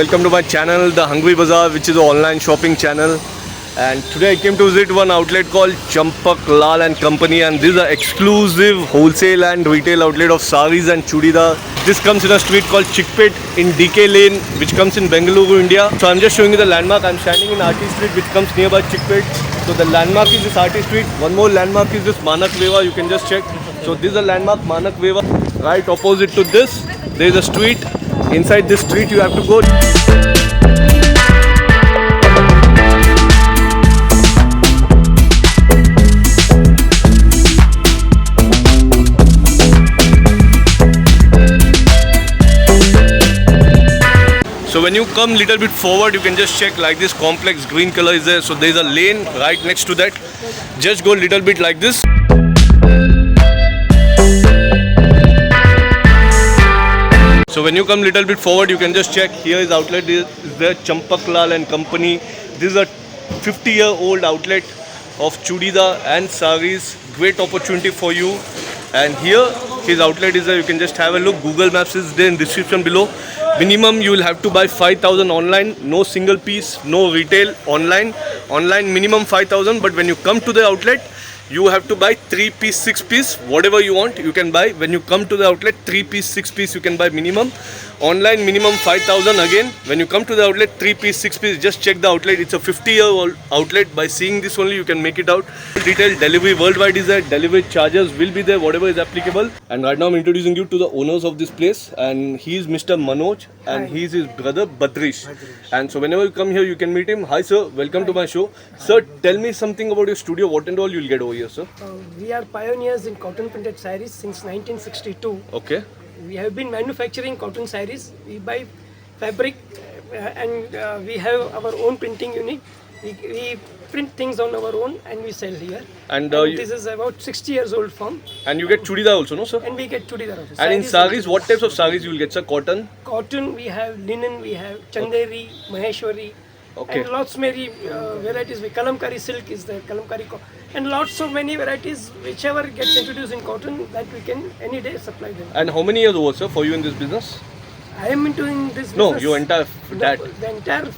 welcome to my channel, The Hungry Bazaar, which is an online shopping channel. And today I came to visit one outlet called Champak Lal and Company, and this is an exclusive wholesale and retail outlet of saris and chudidar. This comes in a street called Chickpet in DK Lane, which comes in Bengaluru, India. So I'm just showing you the landmark. I'm standing in RT Street, which comes nearby Chickpet. So the landmark is this RT Street. One more landmark is this Manak Veva. You can just check. So this is a landmark, Manak Veva. Right opposite to this, there is a street. Inside this street you have to go. So when you come little bit forward, you can just check like this complex green color is there. So there is a lane right next to that. Just go little bit like this. So when you come little bit forward, you can just check. Here is outlet is there, Champak Lal and Company. This is a 50-year-old outlet of chudidar and saris. Great opportunity for you. And here his outlet is there. You can just have a look. Google Maps is there in description below. Minimum you will have to buy 5,000 online. No single piece, no retail. Online minimum 5,000. But when you come to the outlet, you have to buy 3-piece, 6-piece, whatever you want, you can buy. When you come to the outlet, 3-piece, 6-piece, you can buy minimum. Online, minimum 5,000 again. When you come to the outlet, 3-piece, 6-piece, just check the outlet. It's a 50-year-old outlet. By seeing this only, you can make it out. Detailed delivery worldwide is there. Delivery charges will be there, whatever is applicable. And right now, I'm introducing you to the owners of this place. And he is Mr. Manoj, and he is his brother, Badrish. And so whenever you come here, you can meet him. Hi, sir. Welcome to my show. Sir, tell me something about your studio. What and all you'll get over here, sir? We are pioneers in cotton printed sarees since 1962. Okay. We have been manufacturing cotton sarees. We buy fabric and we have our own printing unit. We print things on our own and we sell here. And this is about 60 years old firm. And you get chudidar also, no, sir? And we get chudidar also. And in saris, what types of saris you will get, sir? Cotton? Cotton, we have linen, we have chanderi, maheshwari. Okay. And lots many varieties. Kalamkari silk is there, Kalamkari and lots of many varieties. Whichever gets introduced in cotton, that we can any day supply them. And how many years over, sir, for you in this business? I am into in this business. No, your entire that. The entire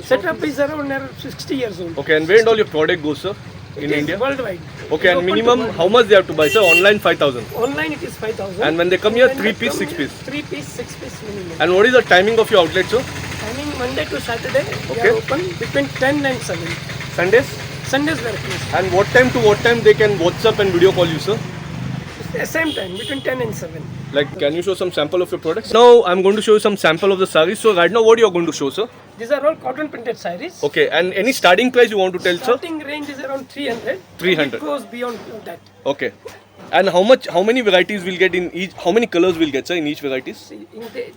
setup is around 60 years old. Okay, and where and all your product goes, sir, in India? Worldwide. Okay, and minimum how much they have to buy, sir? Online 5,000. Online it is 5,000. And when they come here, 3-piece, 6-piece. 3-piece, 6-piece minimum. And what is the timing of your outlet, sir? Timing Monday to Saturday. We are open between 10 and 7. Sundays? Sundays we are closed. And what time to what time they can WhatsApp and video call you, sir? Same time, between 10 and 7. Like, can you show some sample of your products? Now, I'm going to show you some sample of the saris. So, right now, what you are going to show, sir? These are all cotton printed sarees. Okay, and any starting price you want to tell, sir? Starting range is around 300. 300. It goes beyond that. Okay. And how many varieties we'll get in each, how many colors we'll get, sir, in each varieties? See,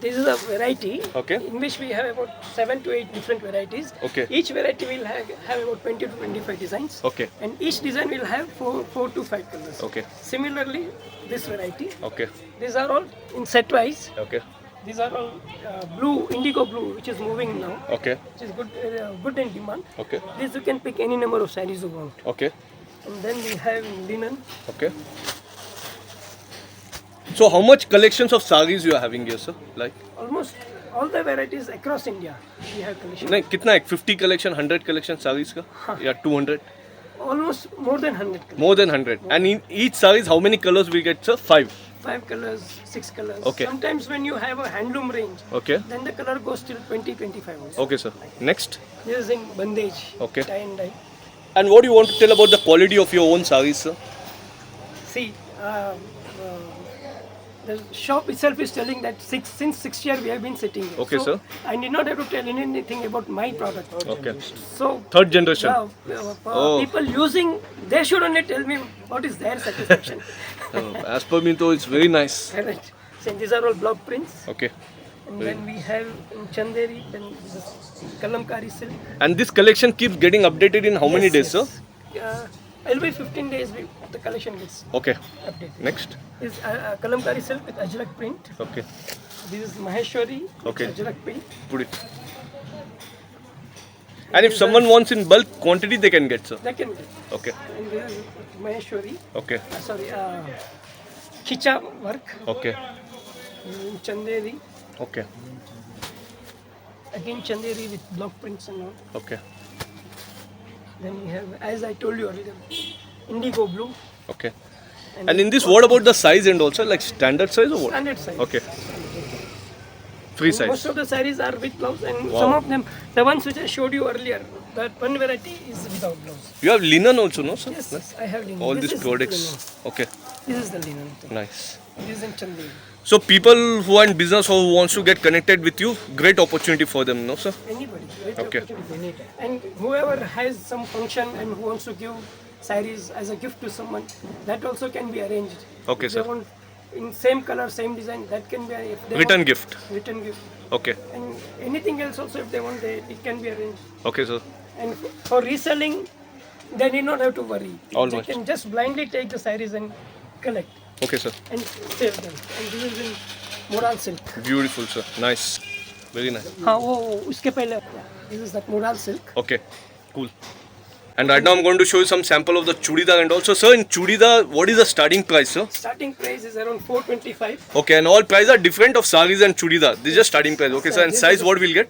this is a variety in which we have about 7 to 8 different varieties. Okay. Each variety will have about 20 to 25 designs. Okay. And each design will have 4 to 5 colors. Okay. Similarly, this variety. Okay. These are all in set wise. Okay. These are all blue, indigo blue, which is moving now. Okay. Which is good in demand. Okay. This you can pick any number of sarees you want. Okay. And then we have linen. Okay. So how much collections of saris you are having here, sir? Like Almost all the varieties across India we have collection. नहीं कितना है 50 collection 100 collection saris का या 200? Almost more than 100 colors. More than 100. And in each saris how many colors we get, sir? 5. 5 colors, 6 colors. Okay. Sometimes when you have a handloom range, Okay. then the color goes till 20, 25 also. Okay, sir. Next. This is in bandage, Okay. tie and dye. And what do you want to tell about the quality of your own saris, sir? See, the shop itself is telling that since 6 years we have been sitting here. Okay, so sir. I did not have to tell anything about my product. Okay. So Third generation. Oh. People using, they should only tell me what is their satisfaction. As per me, though, it's very nice. Correct. So these are all block prints. Okay. And then we have in Chanderi, then this Kalamkari silk. And this collection keeps getting updated in how many days, sir? Every 15 days the collection gets Okay. updated. Next. Is Kalamkari silk with Ajrak print. Okay. This is Maheshwari with Okay. Ajrak print. Put it. And if someone wants in bulk quantity, they can get, sir. They can get. Okay. And this is Maheshwari. Okay. Khicha work. Okay. Chanderi. Okay. again Chanderi with block prints and all. Okay. Then we have, as I told you earlier, indigo blue. Okay. And in this, what about the size and also like standard size or what? Standard size. Okay. Free Most size. of the sarees are with blouse, and Wow. some of them, the ones which I showed you earlier, that one variety is without blouse. You have linen also, no, sir? Yes, I have linen. All This these is products. Okay. linen. This is the linen. Nice. This is in Chanderi. So people who are in business or who wants to get connected with you, great opportunity for them, no, sir? Anybody. Great Okay. opportunity. And whoever has some function and who wants to give sarees as a gift to someone, that also can be arranged. Okay, If they sir. want in same color, same design, that can be if they Return want, gift. Return gift. Okay. And anything else also, if they want, it can be arranged. Okay, sir. And for reselling, they need not have to worry. Almost. They can just blindly take the sarees and collect Okay, sir. and sell them. And this is in Mural silk. Beautiful, sir. Nice. Very nice. हाँ वो उसके पहले this is that Mural silk. Okay. Cool. And right now I'm going to show you some sample of the chudidar, and also, sir, in chudidar, what is the starting price, sir? Starting price is around 425. Okay, and all prices are different of saris and chudidar. This is just starting price. Okay, sir. And This size, is- what we'll get?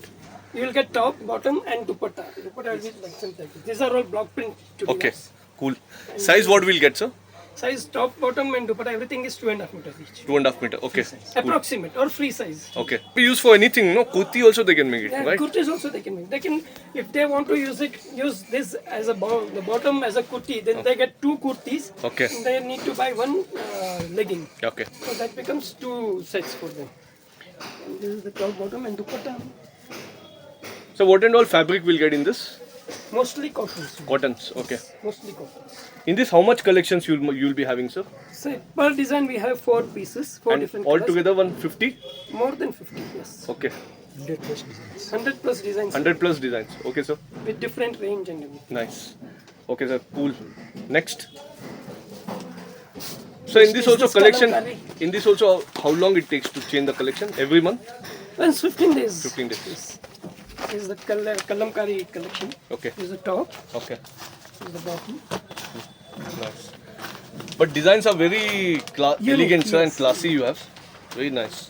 You will get top, bottom, and dupatta. Dupatta will be like something like this. These are all block print chudidars. Okay. Cool. Size, what we'll get, sir? Size top, bottom, and dupatta, everything is 2.5 meters each. 2.5 meter. Okay. Cool. Approximate or free size. Okay. We use for anything, no? Kurti also they can make it, Yeah, right? kurtis also they can make. They can, if they want to use it, use this as a the bottom as a kurti. Then they get two kurtis. Okay. And they need to buy one legging. Okay. So that becomes two sets for them. And this is the top, bottom, and dupatta. So what and all fabric we'll get in this? Mostly cottons. Cottons. Okay. Mostly cottons. In this, how much collections you'll be having, sir? So per design we have 4 pieces, 4 And different all colors. together 150? More than 50, yes. Okay. 100 plus designs. 100 plus designs 100 plus designs. Okay, sir. with different range and everything. Nice. Okay, sir. Cool. Next. So in this Is also this collection, kalamkari? in this also how long it takes to change the collection? Every month? Once 15 days. 15 days. Yes. This is the Kalamkari collection. Okay. This is the top. Okay. This is the bottom. Nice. But designs are very Unique, elegant, sir, and yes. classy you have. Very nice.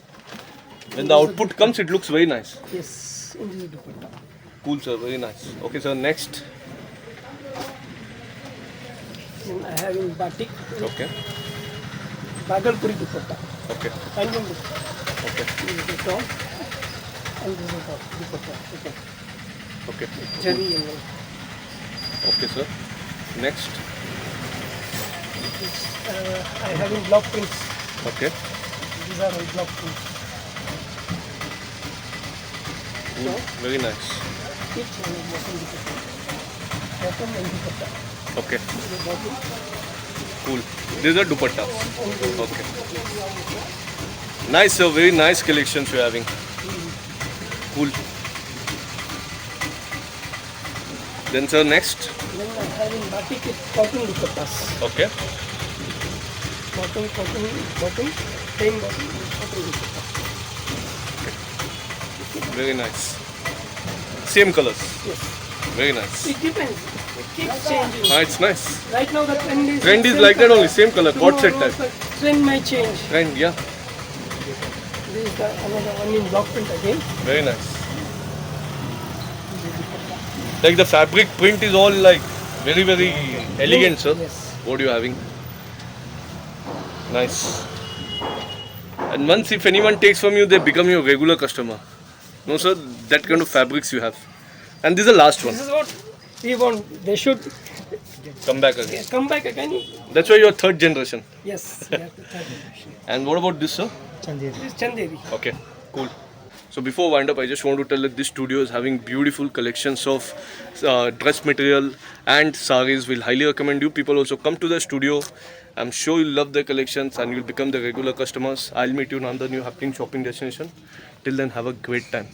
When the output comes, it looks very nice. Yes. And this is dupatta. Cool, sir. Very nice. Okay, sir. Next. Then I have in batik, Okay. Bagalpuri dupatta. Okay. Handloom dupatta. Okay. This is the top. And this is the top dupatta. Okay. Okay. Jari and all. Okay, sir. Next. This, I have in block prints. Okay. These are all block prints. Cool. Very nice. Each one is bottom dupatta. Bottom and dupatta. Okay. This is the bottom. Cool. These are dupattas. And this Okay. Nice, sir. Very nice collections you're having. Cool. Then, sir, next. Then I have in batik with cotton dupattas. Okay. Bottom, plain bottom, and cotton dupatta. Very nice. Same colors. Yes. Very nice. It depends. It keeps changing. Ah, it's nice. Right now the trend is Trend is same like that color. only, same color, quad set Tomorrow type. the trend may change. Trend, yeah. This is the another one in block print again. Very nice. Like the fabric print is all like very, very elegant, sir. Yes. What are you having? Nice. And once if anyone takes from you, they become your regular customer. No, sir, that kind of fabrics you have. And this is the last one. This is what we want. They should Come back again. come back again. That's why you're third generation. Yes. we have to try it. And what about this, sir? This is Chanderi. Okay, cool. So before wind up, I just want to tell that this studio is having beautiful collections of dress material and saris. Will highly recommend you. People also come to the studio. I'm sure you'll love their collections and you'll become the regular customers. I'll meet you in another new happening shopping destination. Till then, have a great time.